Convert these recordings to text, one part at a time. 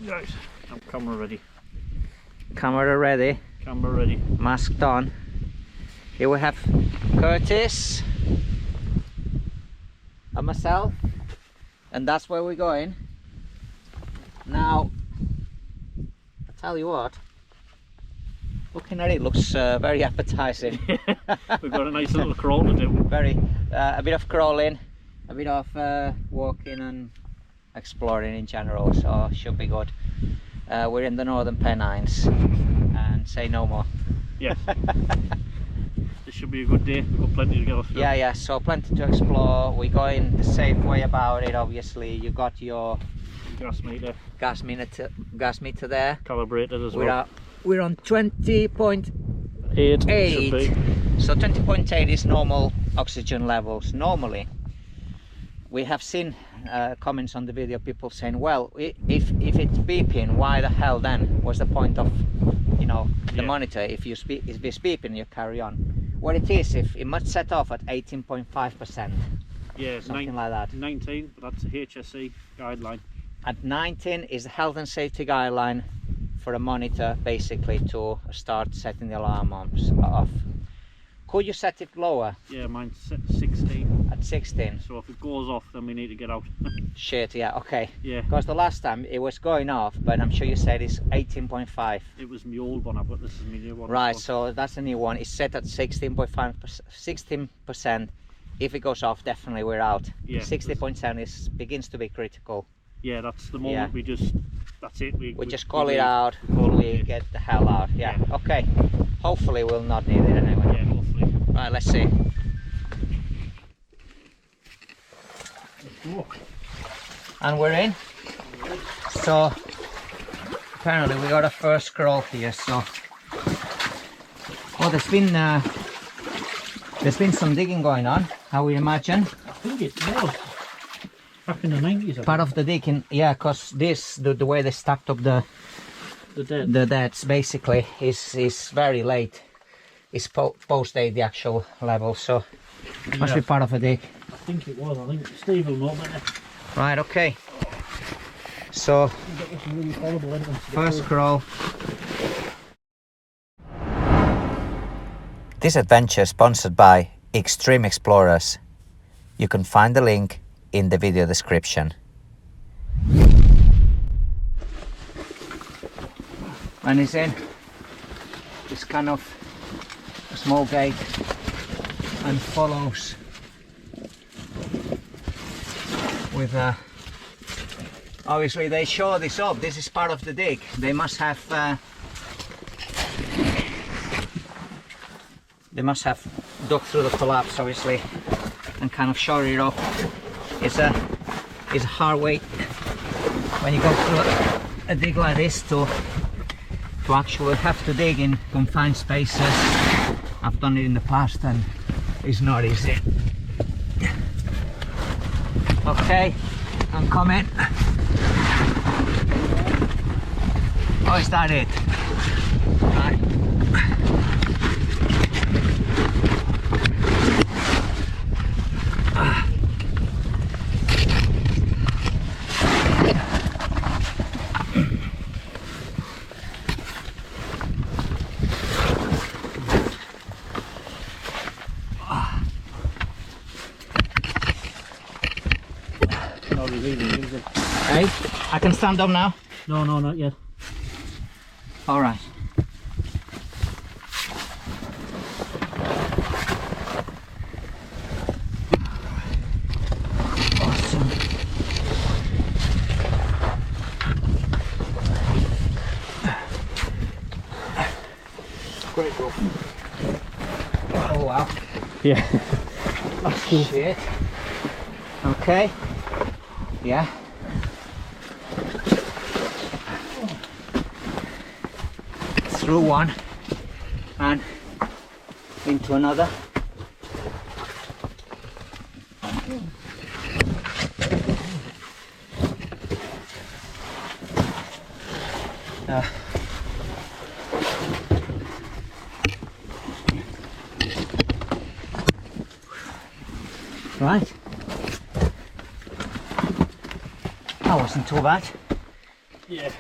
Right, I'm camera ready. Camera ready. Camera ready. Masked on. Here we have Curtis and myself, and that's where we're going. Now, I tell you what, looking at it looks very appetizing. We've got a nice little crawl to do. Very, a bit of crawling, a bit of walking and exploring in general, so should be good. We're in the northern Pennines, and say no more. Yes. This should be a good day. We've got plenty to get through. Yeah, so plenty to explore. We're going the safe way about it, obviously. You got your gas meter there. Calibrated as well. We're on 20.8. So 20.8 is normal oxygen levels. Normally, we have seen comments on the video, people saying, well, if it's beeping, why the hell then? What's the point of, the monitor? If it's beeping, you carry on. What it is, if it must set off at 18.5%. Yeah, something like that. 19, but that's a HSE guideline. At 19 is the health and safety guideline for a monitor, basically, to start setting the alarm off. Could you set it lower? Yeah, mine's set 16. At 16. So if it goes off, then we need to get out. Shit, yeah, okay. Yeah. Because the last time it was going off, but I'm sure you said it's 18.5. It was my old one, but this is my new one. Right, so that's the new one. It's set at 16%. If it goes off, definitely we're out. Yeah. 60.7 begins to be critical. Yeah, that's the moment we just, that's it. We just call it out, we get the hell out. Yeah, okay. Hopefully we'll not need it anyway. Yeah, hopefully. Right, let's see. And we're in. So apparently we got a first scroll here. So, well, there's been some digging going on, I would imagine. I think it was back in the 90s. Part of the digging, yeah, because the way they stacked up the deads basically is very late. It's post-date the actual level, so it must be part of a dig. I think it was. I think Steve will know better. Right, okay. So first scroll. This adventure is sponsored by Extreme Explorers. You can find the link in the video description. And it's in this kind of a small gate and follows with obviously they show this up. This is part of the dig. They must have dug through the collapse, obviously, and kind of shore it up. It's a hard way when you go through a dig like this to actually have to dig in confined spaces. I've done it in the past and it's not easy. Okay, I'm coming. Oh, is that it? Right. Hey, I can stand up now? No, not yet. All right. Awesome. Great rope. Oh wow. Yeah. That's cool. Shit. Okay. Yeah. Through one and into another. Right. That wasn't too bad. Yeah.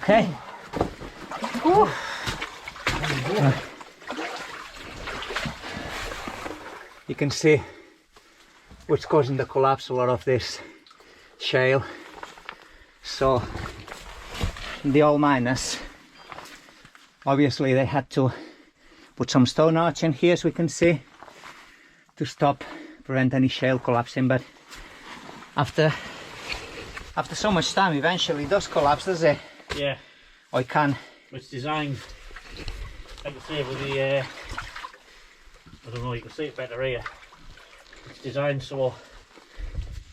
Okay. Whew. You can see what's causing the collapse, a lot of this shale. So the old miners, obviously they had to put some stone arch in here, as we can see, to prevent any shale collapsing. But after so much time, eventually it does collapse, does it? Yeah. Or it can. It's designed, like I say, with the I don't know, you can see it better here. It's designed so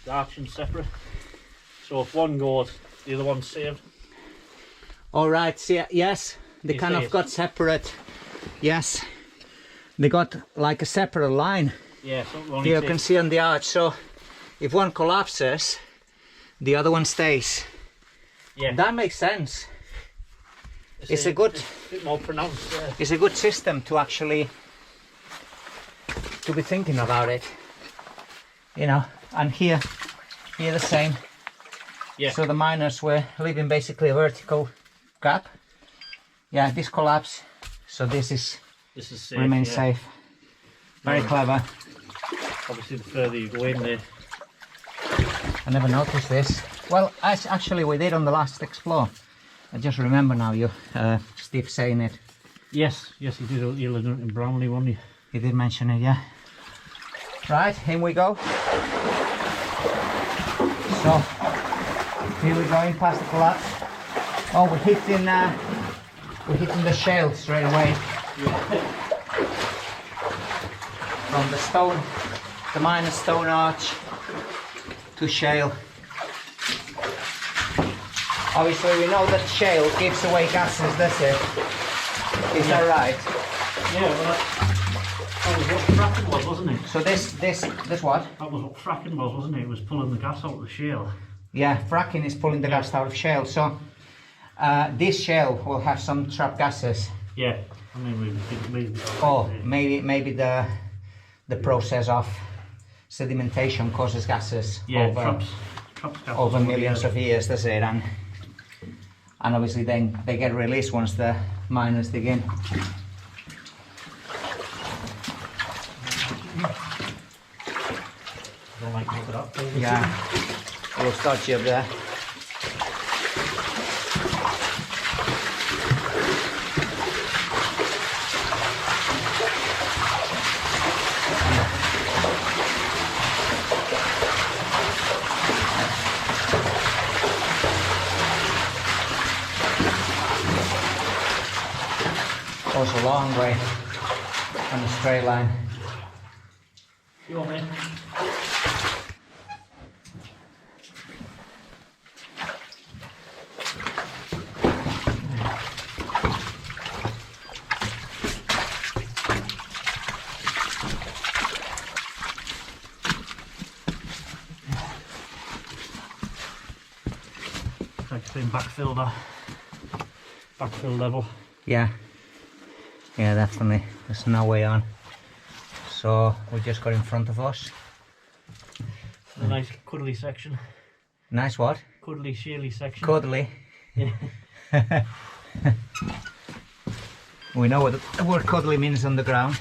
the arching's separate, so if one goes, the other one's saved. All right. See, yes, they kind of got separate. Yes, they got like a separate line. Yeah, so you can see on the arch. So if one collapses, the other one stays. Yeah, that makes sense. It's a bit more pronounced. It's a good system to actually be thinking about it. You know, and here the same. Yeah. So the miners were leaving basically a vertical gap. Yeah, this collapse. So this is safe, remains safe. Very clever. Obviously, the further you go in there. I never noticed this. Well, actually we did on the last explore. I just remember now you, Steve saying it. Yes, you did. You lived in Brownlee, weren't you? He did mention it, yeah. Right, in we go. So, here we go in past the collapse. Oh, we're hitting the shale straight away. Yeah. From the stone, the minor stone arch to shale. Obviously we know that shale gives away gases, does it? Is that right? Yeah, well that was what fracking was, wasn't it? So this what? That was what fracking was, wasn't it? It was pulling the gas out of the shale. Yeah, fracking is pulling the gas out of shale. So this shale will have some trapped gases. Yeah, I mean maybe. Or maybe the process of sedimentation causes gases. Yeah, traps gases over millions of years, does it? And obviously then they get released once the miners dig in. Don't like make it up. Yeah, a little dodgy up there. Goes a long way on a straight line. You want me? Like it's been backfilled level. Yeah, definitely. There's no way on. So we just got in front of us. A nice cuddly section. Nice what? Cuddly, shaly section. Cuddly. Yeah. We know what the word cuddly means on the ground.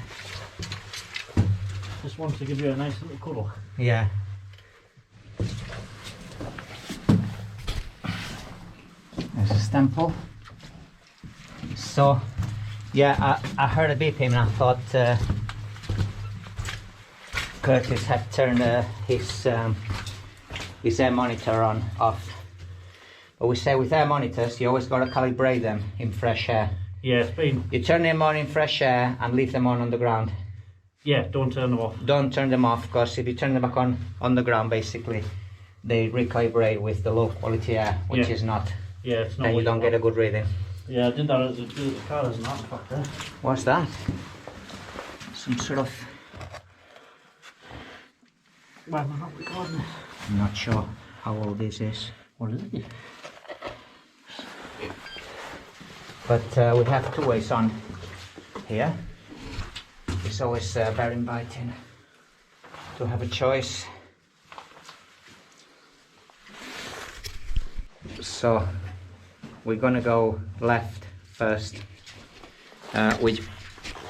Just wants to give you a nice little cuddle. Yeah. There's a stemple. So, yeah, I heard a beeping and I thought Curtis had turned his air monitor off. But we say with air monitors, you always got to calibrate them in fresh air. Yeah, it's been. You turn them on in fresh air and leave them on the ground. Yeah, don't turn them off. Don't turn them off, because if you turn them back on the ground, basically, they recalibrate with the low quality air, which is not. Yeah, it's not. Then you don't get a good reading. Yeah, I did that at the car as an artifact there. What's that? Some sort of. Why am I not recording this? I'm not sure how old this is. What is it? But we have two ways on here. It's always very inviting. to have a choice. So we're gonna go left first,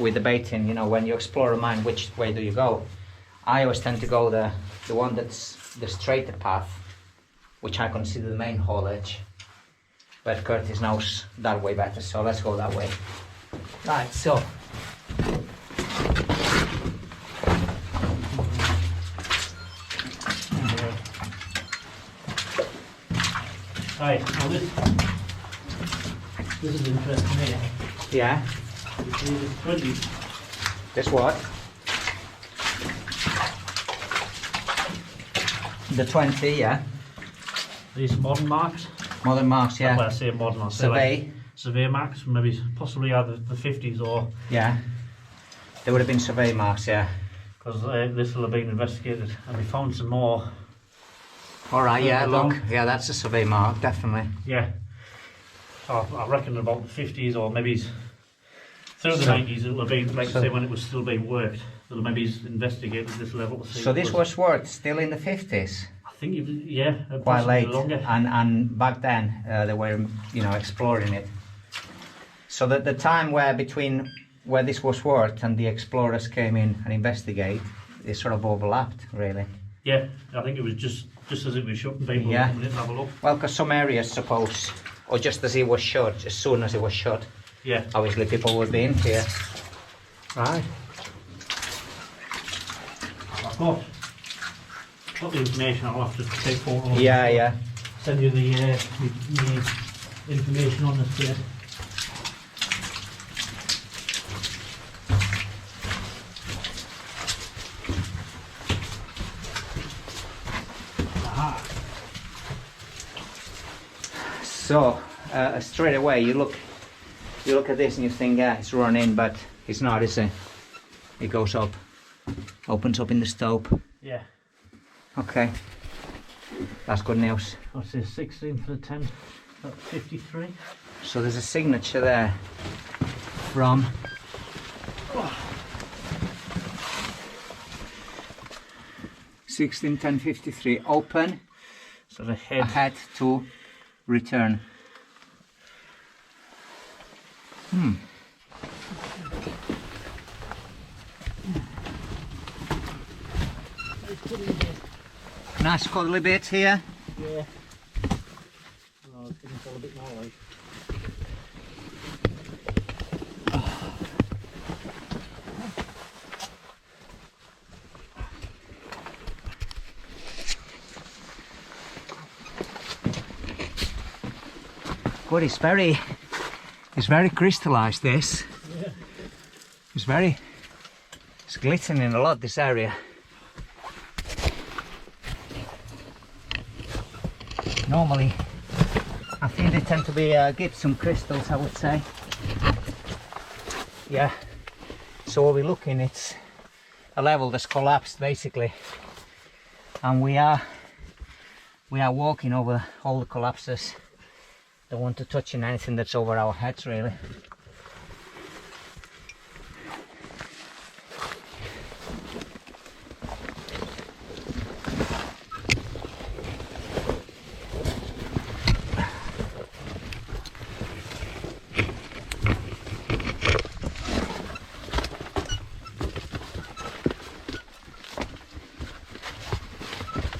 with the baiting. You know, when you explore a mine, which way do you go? I always tend to go the one that's the straighter path, which I consider the main haulage, but Curtis knows that way better, so let's go that way. Right, so Right, now this is interesting here. yeah, You see this 20, this what? The 20, yeah. these modern marks. Modern marks, yeah. Well, I say modern, I say Survey. like survey marks, maybe possibly either the 50s or, Yeah. There would have been survey marks, yeah. because this will have been investigated, and we found some more. Alright, yeah, Further look. down. Yeah, that's a survey mark, definitely. Yeah. So I reckon about the 50s or maybe through the 90s it will have been, like I say, when it was still being worked. They'll maybe investigated this level to see. So what this was worked still in the 50s? I think it was, yeah, Quite possibly late. longer. And back then they were, you know, exploring it. So that the time where between where this was worked and the explorers came in and investigate, it sort of overlapped, really. Yeah, I think it was just as it was shut, people Yeah. didn't have a look. Well, because some areas, suppose, or just as it was shut, as soon as it was shut, Yeah. obviously people would be in here. Right. I've got the information. I'll have to take photos. Yeah, yeah. Send you the information on this place. Aha. So straight away you look at this and you think, yeah, it's run in, but it's not, is it? It goes up, opens up in the stope. Yeah. Okay, that's good news. What's this? 16 for the 10. That's 53. So there's a signature there from Oh. 161053. Open, So the head. ahead to return. Nice cuddly bit here. Yeah. Oh, it's getting a bit more like. Good, it's very crystallized, this. Yeah. It's glistening a lot, this area. Normally, I think they tend to be gypsum crystals, I would say. Yeah. So what we're looking, it's a level that's collapsed basically, and we are walking over all the collapses. Don't want to touch in anything that's over our heads, really.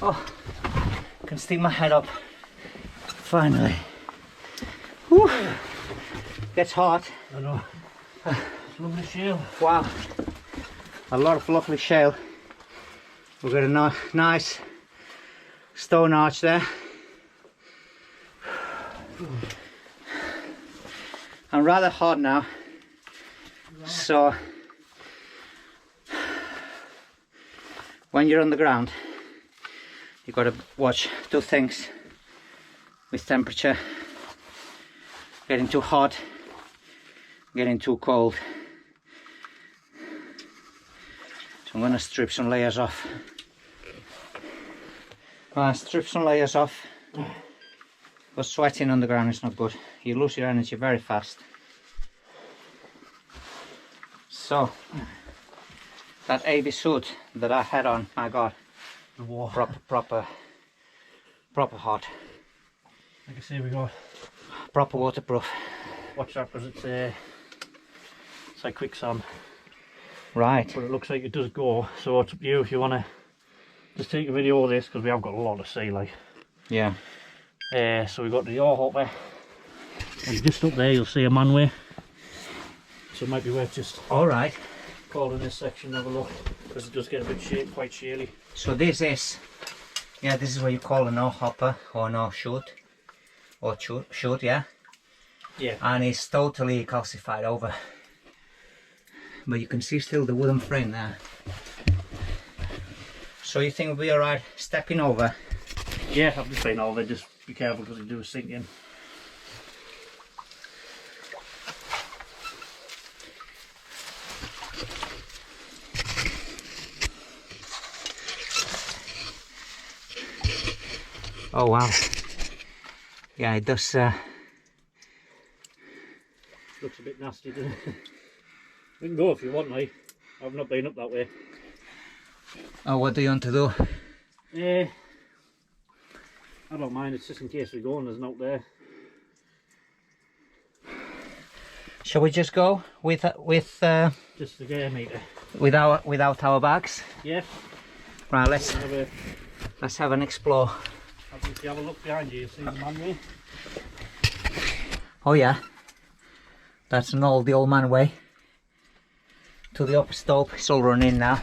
Oh, I can stick my head up finally. Whew. Gets hot. I know. It's lovely shale. Wow, a lot of lovely shale. We've got a nice stone arch there. I'm rather hot now, so when you're on the ground, you've got to watch two things with temperature: getting too hot, getting too cold. So I'm going to strip some layers off. Strip some layers off, but sweating on the ground is not good. You lose your energy very fast. So That AV suit that I had on, my god, The war. proper hot, Like I say, we got. proper waterproof. Watch that, because it's like quicksand. Right. But it looks like it does go. So it's up to you if you want to just take a video of this, because we have got a lot to see. Like. Yeah. So we've got the yaw hopper. And just up there, you'll see a manway. So it might be worth just. All right. Calling this section, have a look, because it does get a bit quite shaly. So this is, yeah, this is what you call a no hopper or no chute, or chute, yeah. Yeah. And it's totally calcified over, but you can see still the wooden frame there. So you think it'll be alright stepping over? Yeah, I've just been over. Just be careful because it does sink in. Oh wow. Yeah, it does. Looks a bit nasty, doesn't it? We can go if you want, mate. I've not been up that way. Oh, what do you want to do? I don't mind, it's just in case we go and there's not there. Shall we just go with Just the gear meter. without our bags? Yeah. Right, let's have an explore. If you have a look behind you, you'll see the manway. Oh yeah, that's the old man way to the upper slope. It's all run in now.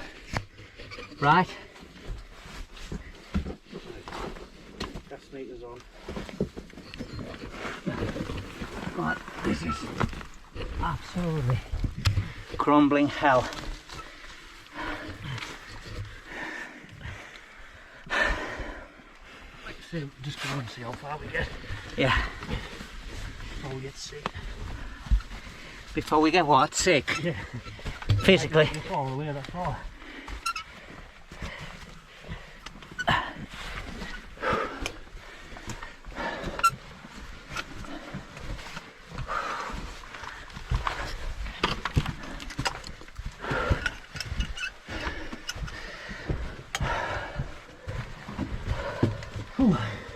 Right. Gas meter's on. Right, this is absolutely crumbling hell. So just go and see how far we get. Yeah. Before we get sick. Before we get what? Sick? Yeah. Physically? All the way that far.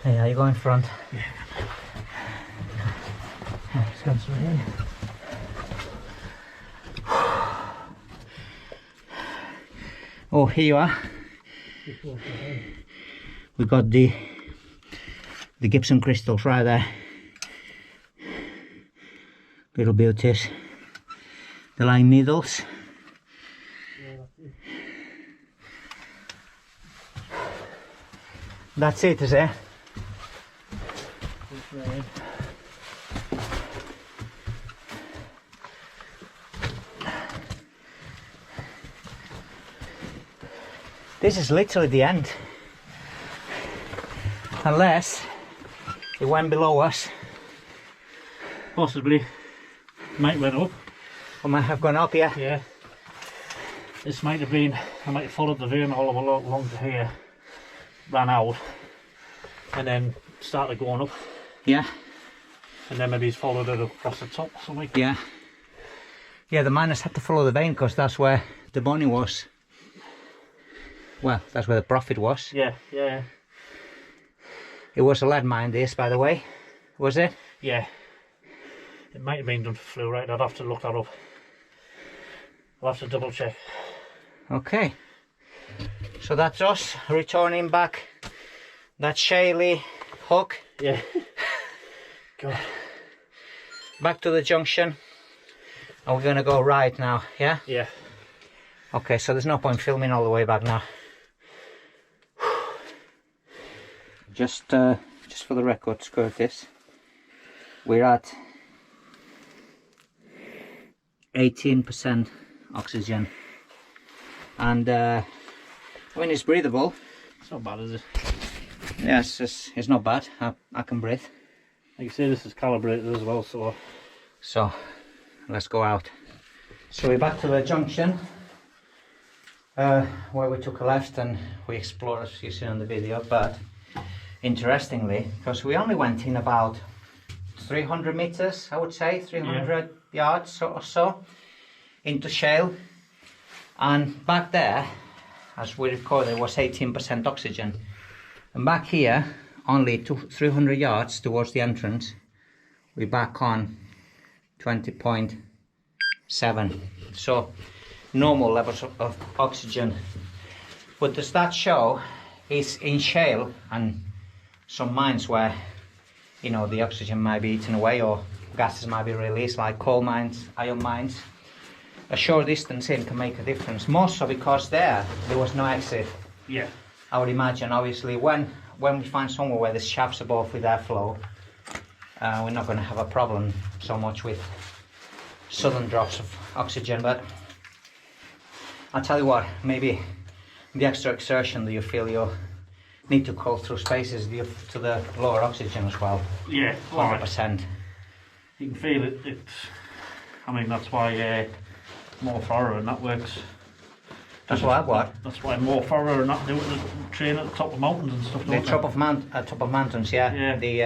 Yeah, you go in front. Yeah. It's gone through here. Oh, here you are. We got the gypsum crystals right there. Little beauties. The line needles. That's it, is it? This is literally the end. Unless it went below us. Possibly. Might went up. Or might have gone up, yeah. Yeah. This might have been, I might have followed the vein all along to here, ran out, and then started going up. Yeah. And then maybe he's followed it across the top or something. Yeah. Yeah, the miners had to follow the vein because that's where the money was. Well, that's where the profit was. Yeah, yeah. It was a lead mine, this, by the way. Was it? Yeah. It might have been done for fluorite. I'd have to look that up. I'll have to double check. Okay. So that's us returning back that shaly hook. Yeah. God. Back to the junction. And we're gonna go right now, yeah? Yeah. Okay, so there's no point filming all the way back now. Just for the record, Curtis, we're at 18% oxygen, and I mean it's breathable. It's not bad, is it? Yes, it's not bad. I can breathe. Like you say, this is calibrated as well, so let's go out. So we're back to the junction where we took a left and we explored, as you see on the video. But interestingly, because we only went in about 300 meters, I would say 300 yards or so into shale, And back there, as we recorded, was 18% oxygen. And back here, only 300 yards towards the entrance, we're back on 20.7. So normal levels of oxygen. What does that show is in shale and some mines where, you know, the oxygen might be eaten away or gases might be released, like coal mines, iron mines. A short distance in can make a difference, more so because there was no exit. Yeah. I would imagine, obviously, when we find somewhere where the shafts are both with airflow, we're not going to have a problem so much with sudden drops of oxygen. But I'll tell you what, maybe the extra exertion that you feel you need to crawl through spaces to the lower oxygen as well. Yeah, 100%. You can feel it. I mean, that's why more thorough and that works. That's why what? That's why more thorough and that do the train at the top of mountains and stuff. The top of mountains, yeah. Yeah. The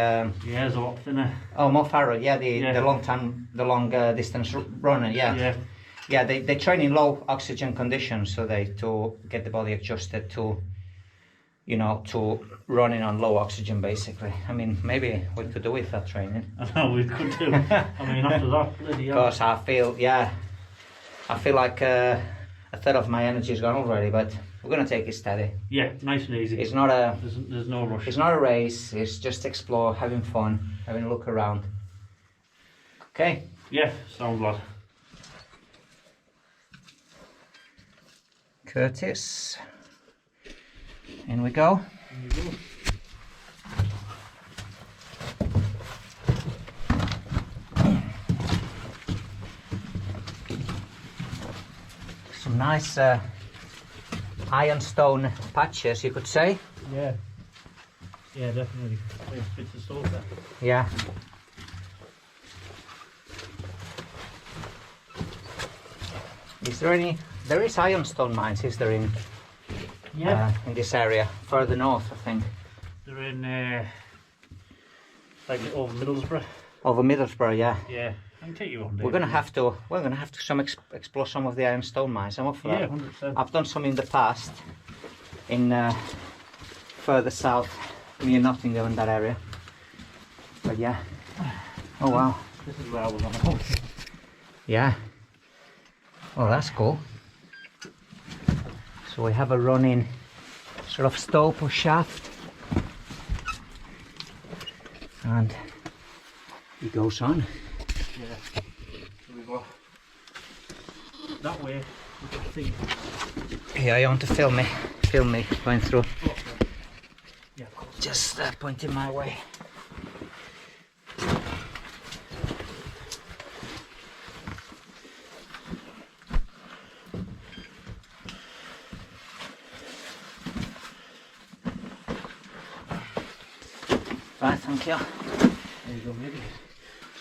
it's a lot thinner. oh, more thorough, yeah. The long distance runner, yeah. Yeah. Yeah, they train in low oxygen conditions, so to get the body adjusted to, you know, to running on low oxygen, basically. I mean, maybe we could do with that training. I know we could do. I mean, after that, bloody hell. Because I feel like a third of my energy is gone already, but we're gonna take it steady. Yeah, nice and easy. It's not a. There's no rush. It's not a race. It's just explore, having fun, having a look around. Okay. Yeah, sounds lad. Curtis. In we go. There you go. Some nice ironstone patches, you could say. Yeah. Yeah, definitely. Nice bits of stuff there. Yeah. Is there any? There is ironstone mines, is there, in this area further north? I think. They're in like over Middlesbrough. Over Middlesbrough, yeah. Yeah. I can take you on there. We're gonna have to explore some of the ironstone mines. I'm up for that. Yeah, 100%. I've done some in the past, in further south, near Nottingham and that area. But yeah. Oh wow. This is where I was on the boat. Yeah. Oh, that's cool. So we have a running sort of stope or shaft, and it goes on. Yeah. So we go that way. We can see. Here, I want to film me going through. Okay. Yeah, of course. Just pointing my way. Right, thank you. There you go, maybe.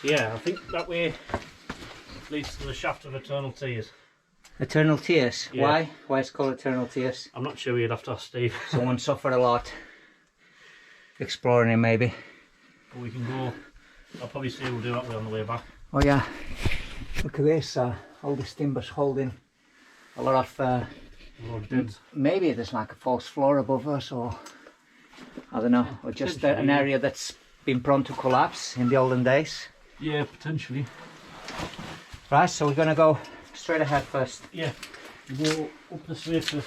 Yeah, I think that way leads to the shaft of Eternal Tears. Eternal Tears. Yeah. Why? Why it's called Eternal Tears? I'm not sure, you'd have to ask Steve. Someone suffered a lot exploring it, maybe. But we can go. I'll probably say we'll do that way on the way back. Oh yeah. Look at this. All these timbers holding a lot of. Road beds. Maybe there's like a false floor above us, or I don't know, or just an Potentially. area that's been prone to collapse in the olden days. Yeah, potentially. Right, so we're gonna go straight ahead first. Yeah, we'll go up this way first,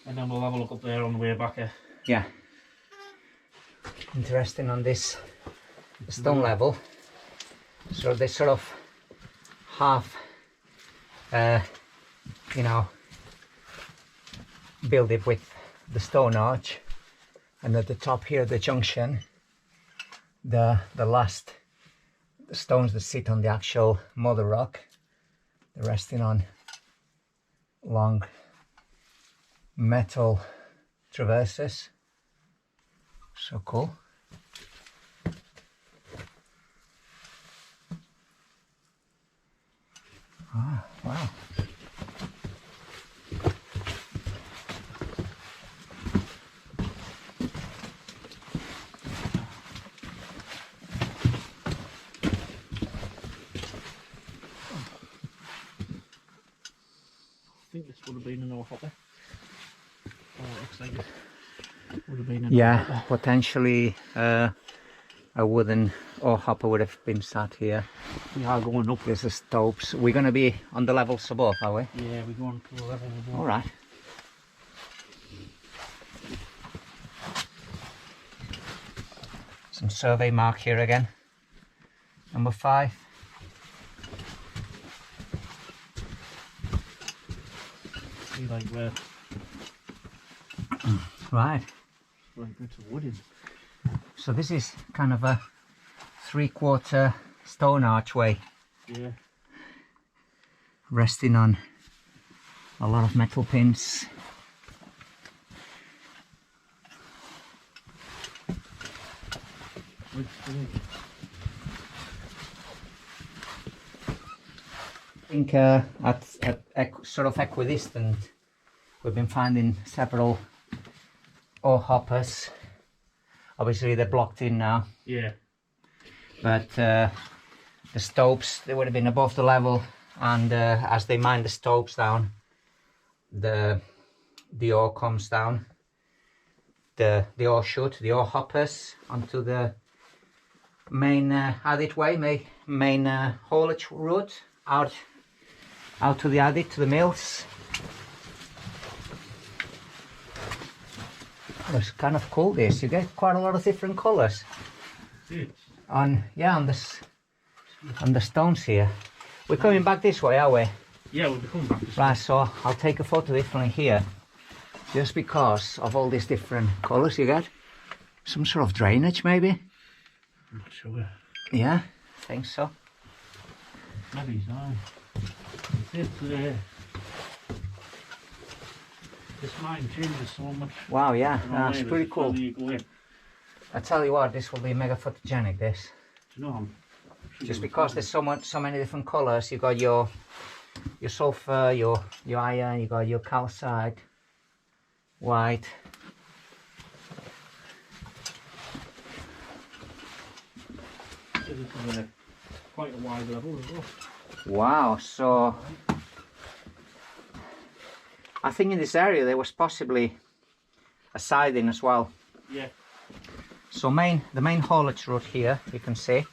and then we'll have a look up there on the way back here. Yeah. Interesting on this stone level. So they sort of half, you know, build it with the stone arch, and at the top here, the junction, the last stones that sit on the actual mother rock, they're resting on long metal traverses. So cool. Ah, wow. I think this ore hopper. Oh, it looks like it would have been an ore Yeah, hopper. potentially a wooden ore hopper would have been sat here. We are going up. There's the stopes. We're going to be on the levels above, are we? Yeah, we're going to a level above. All right. Some survey mark here again. Number 5. See like where Right. like bits of wood in. So this is kind of a 3/4 stone archway Yeah. resting on a lot of metal pins. I think at sort of equidistant we've been finding several ore hoppers. Obviously they're blocked in now, Yeah. but the stopes, they would have been above the level, and as they mine the stopes down, the ore comes down the ore chute, the ore hoppers, onto the main adit way, main haulage route out to the adit, to the mills. Oh, it's kind of cool this. You get quite a lot of different colours on the stones here. We're coming back this way, are we? Yeah, we'll be coming back this Right, so I'll take a photo differently here, just because of all these different colours you get. Some sort of drainage, maybe? I'm not sure. Yeah, I think so. Maybe so. This mine changes so much. Wow, yeah, You know, that's maybe pretty the cool. further you go in. I tell you what, this will be mega photogenic, this. Do you know, Just because there's so many different colours. You got your sulphur, your iron, you got your calcite, white. This is quite a wide level as well. Wow, so I think in this area there was possibly a siding as well. Yeah. So the main haulage route here, you can see,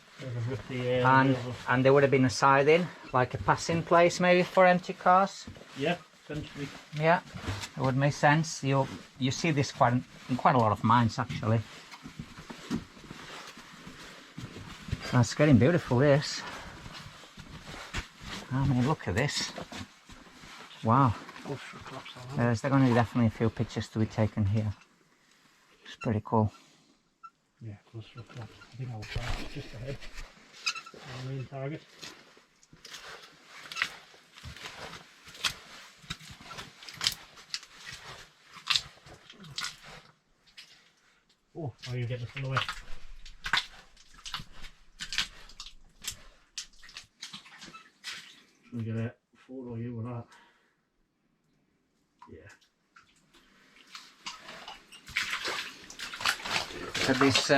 and there would have been a siding, like a passing place maybe for empty cars. Yeah, essentially. Yeah, it would make sense. You see this in quite a lot of mines actually. That's getting beautiful, this. I mean, look at this. Wow. There's going to be definitely a few pictures to be taken here. It's pretty cool. Yeah, close look at that. I think I'll try it just ahead. Our main target. Oh, are you getting this from the way? Should we get a photo of you with that? Yeah. At this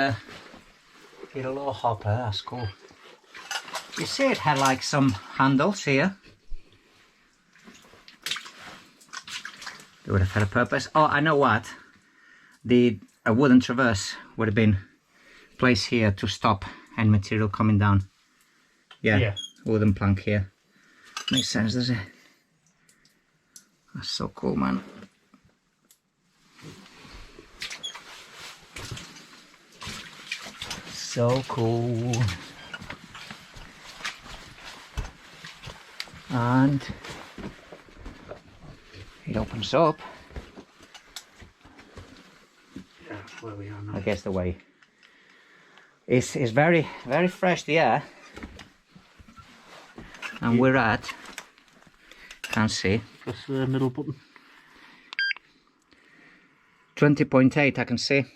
little ore hopper, that's cool. You see it had like some handles here. They would have had a purpose. Oh, I know what. A wooden traverse would have been placed here to stop any material coming down. Yeah. Wooden plank here. Makes sense, does it? That's so cool, man. So cool. And it opens up. Yeah, that's where we are now. I guess the way it's very, very fresh, the air. And we're at, can't see, Press the middle button. 20.8, I can see.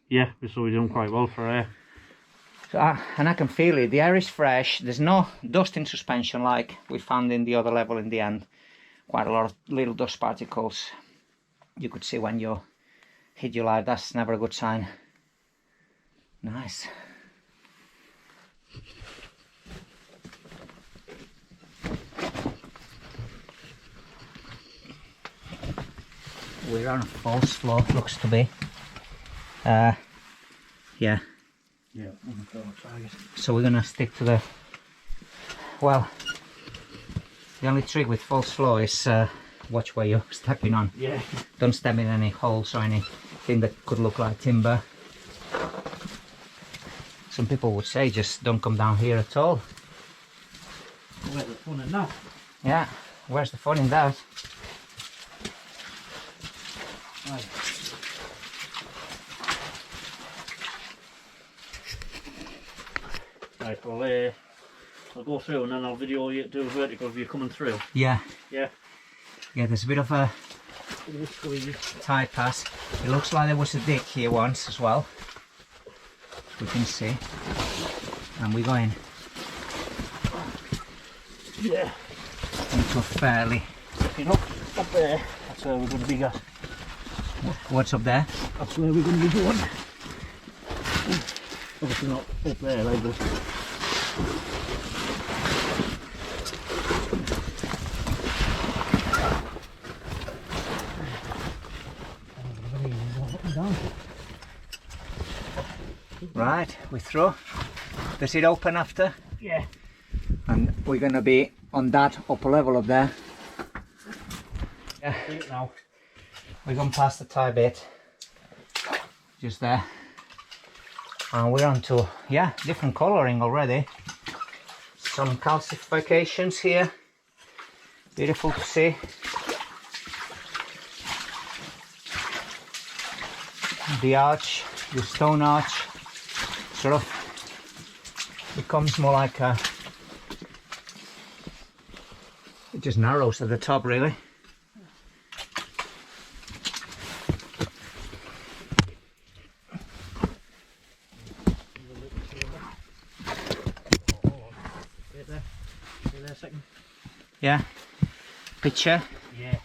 Yeah, so we're doing quite well for air. So, and I can feel it, the air is fresh, there's no dust in suspension like we found in the other level in the end. Quite a lot of little dust particles. You could see when you hit your light, that's never a good sign. Nice. we're on a false floor, looks to be. Yeah. Yeah, I'm gonna try it. So we're gonna stick to the, well, the only trick with false floor is watch where you're stepping on. Yeah. Don't step in any holes or anything that could look like timber. Some people would say just don't come down here at all. Where's the fun in that? Yeah, where's the fun in that? Right. Right, well, I'll go through and then I'll video you, do a vertical of you coming through. Yeah. Yeah. Yeah, there's a bit of a Squeeze. tide pass. It looks like there was a dig here once as well. We can see. And we're going Yeah. into a fairly... You know, up there, that's where we're going to be at. What's up there? That's where we're going to be going. Obviously not up there like this. Right, we're through. Does it open after? Yeah. And we're going to be on that upper level up there. Yeah, See it now. we're going past the tie bit. Just there. And we're on to, yeah, different colouring already. Some calcifications here. Beautiful to see. The arch, the stone arch, sort of becomes more like a, it just narrows at the top really. Wait there. Wait there a second. Yeah, picture. Yeah.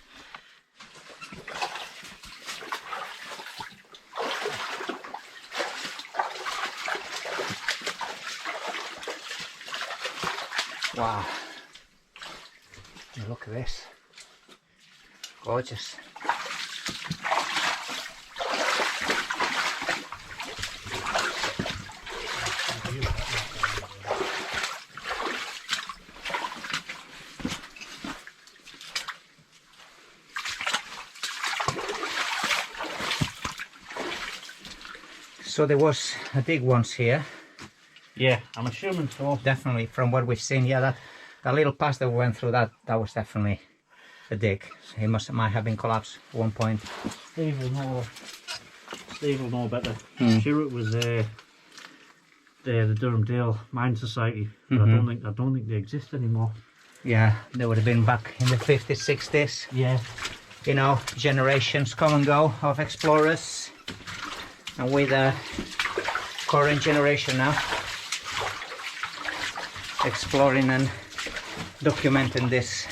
Wow. Look at this. Gorgeous. So there was a dig once here. Yeah, I'm assuming so. Definitely, from what we've seen, yeah, that little pass that we went through, that was definitely a dig. So he might have been collapsed at one point. Steve will know better. Hmm. Sure, it was the Durham Dale Mine Society, but I don't think they exist anymore. Yeah, they would have been back in the 50s, 60s. Yeah. You know, generations come and go of explorers, and with the current generation now exploring and documenting these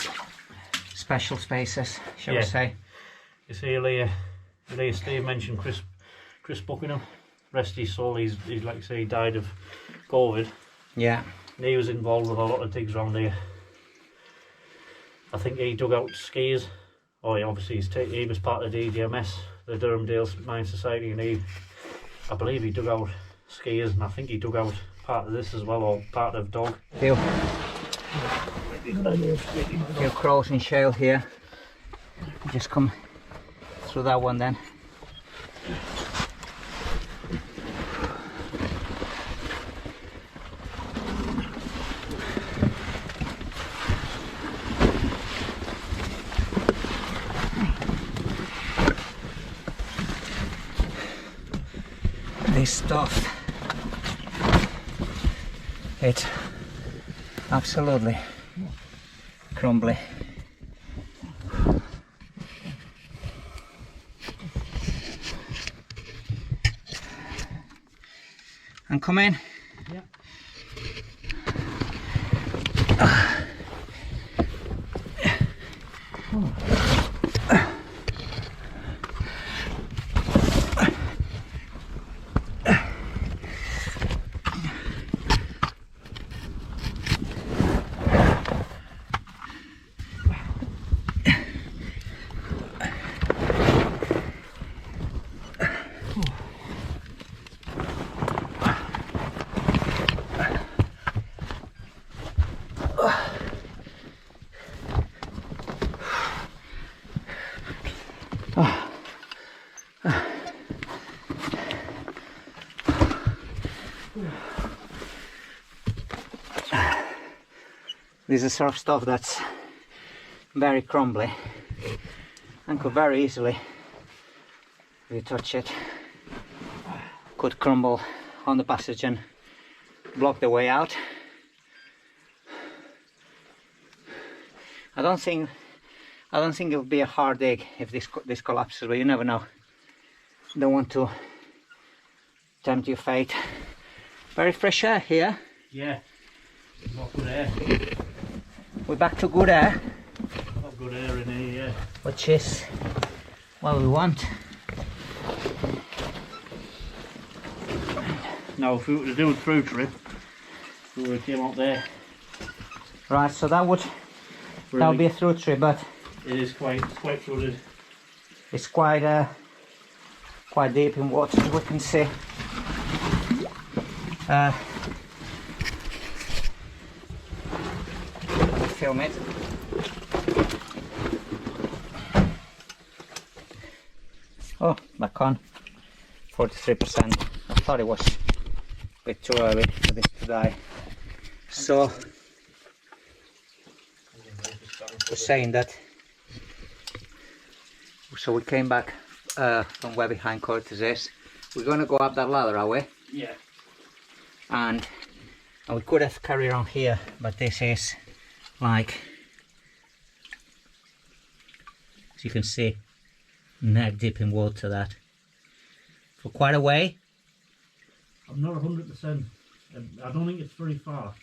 special spaces, shall we say. You see earlier Steve mentioned Chris Buckingham. Rest his soul, he's like I say, he died of COVID. Yeah. And he was involved with a lot of digs around here. I think he dug out skiers. Oh, yeah, obviously he was part of the DDMS, the Durham Dale Mine Society, and I believe he dug out skiers, and I think he dug out part of this as well, or part of dog. Few crows in shale here. Just come through that one then. This stuff, it's absolutely crumbly. And come in. Yeah. This is the sort of stuff that's very crumbly and could very easily, if you touch it, could crumble on the passage and block the way out. I don't think it would be a hard dig if this collapses, but you never know. Don't want to tempt your fate. Very fresh air here. Yeah, not good air. We're back to good air. Not good air in here, yeah. Which is what we want. Now if we were to do a through trip, we would have came out there. Right, so that would be a through trip, but it is quite flooded. It's quite deep in water, as we can see. Film it. Oh, back on. 43%. I thought it was a bit too early for this to die. So we're saying that. So we came back from where behind Cortes is. We're going to go up that ladder, are we? Yeah. And we could have carried on here, but this is like, as you can see, neck deep in water that for quite a way. I'm not 100%. I don't think it's very far.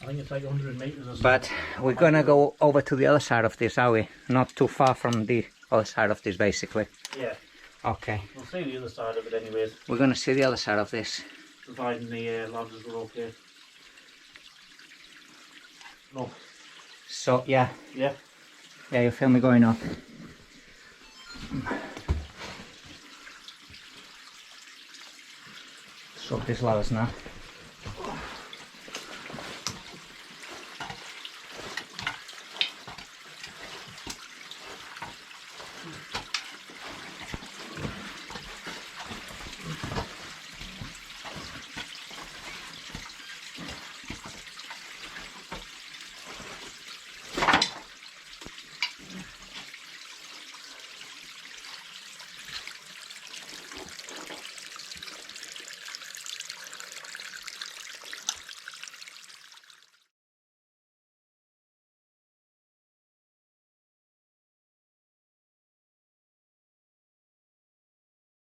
I think it's like 100 meters or something. But we're gonna go over to the other side of this, are we? Not too far from the other side of this, basically. Yeah. Okay. We'll see the other side of it anyways. We're gonna see the other side of this. Providing the ladders were okay. No. So yeah. Yeah. Yeah, you feel me going up. So these ladders now.